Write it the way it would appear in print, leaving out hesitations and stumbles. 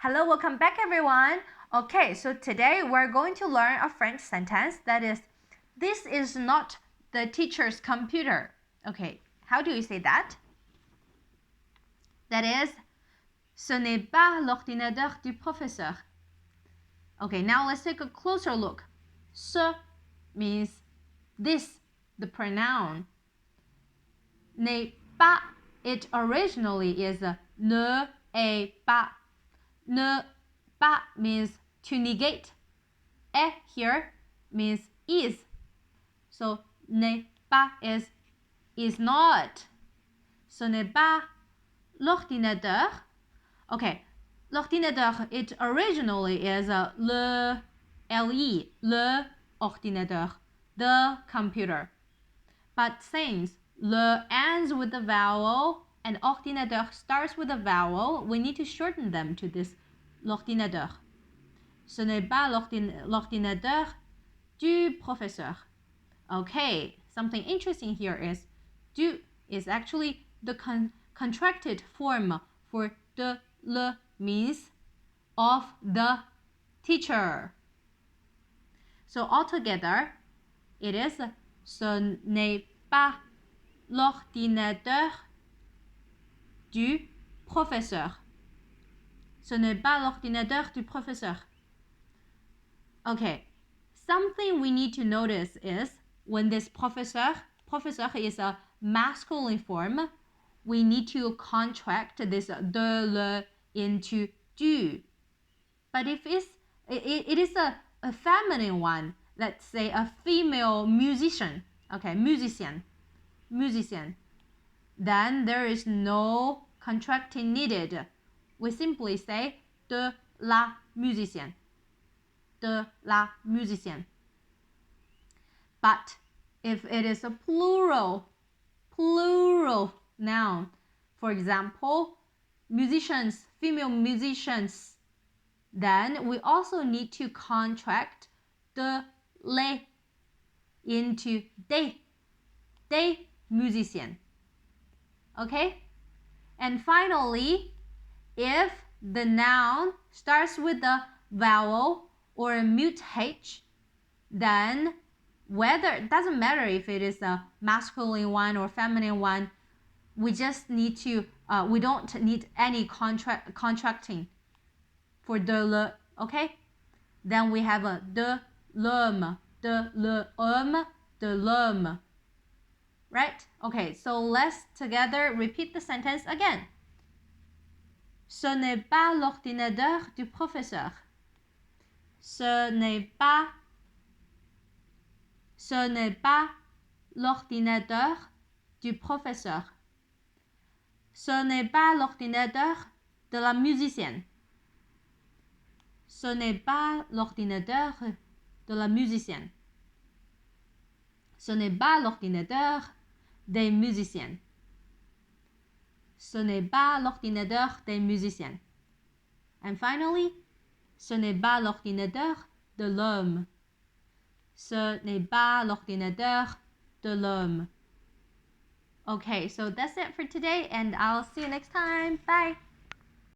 Hello, welcome back everyone. Okay, so today we're going to learn a French sentence that is, this is not the teacher's computer. Okay, how do you say that? That is, ce n'est pas l'ordinateur du professeur. Okay, now let's take a closer look. Ce means this, the pronoun. N'est pas, it originally is ne est pas. Ne pas means to negate. Et here means is. So n'est pas is not. Ce n'est pas l'ordinateur. Okay, l'ordinateur, it originally is le ordinateur, the computer. But since le ends with a vowel and ordinateur starts with a vowel, we need to shorten them to this l'ordinateur. Ce n'est pas l'ordinateur du professeur. Okay, something interesting here is du is actually the contracted form for de le means of the teacher. So altogether, it is ce n'est pas l'ordinateur du professeur. Ce n'est pas l'ordinateur du professeur. Okay, something we need to notice is when this professeur is a masculine form, we need to contract this de le into du. But if it is a feminine one, let's say a female musician, okay, musician, then there is no contracting needed. We simply say de la musicienne. De la musicienne. But if it is a plural noun, for example, musicians, female musicians, then we also need to contract de les into des musiciens. Okay? And finally, if the noun starts with a vowel or a mute H, then it doesn't matter if it is a masculine one or feminine one, we just need to, we don't need any contracting for de le, okay? Then we have a de l'homme, de l'homme. Right? Okay, so let's together repeat the sentence again. Ce n'est pas l'ordinateur du professeur. Ce n'est pas l'ordinateur du professeur. Ce n'est pas l'ordinateur de la musicienne. Ce n'est pas l'ordinateur de la musicienne. Ce n'est pas l'ordinateur des musiciens. Ce n'est pas l'ordinateur des musiciens. And finally, ce n'est pas l'ordinateur de l'homme. Ce n'est pas l'ordinateur de l'homme. Okay, so that's it for today, and I'll see you next time. Bye!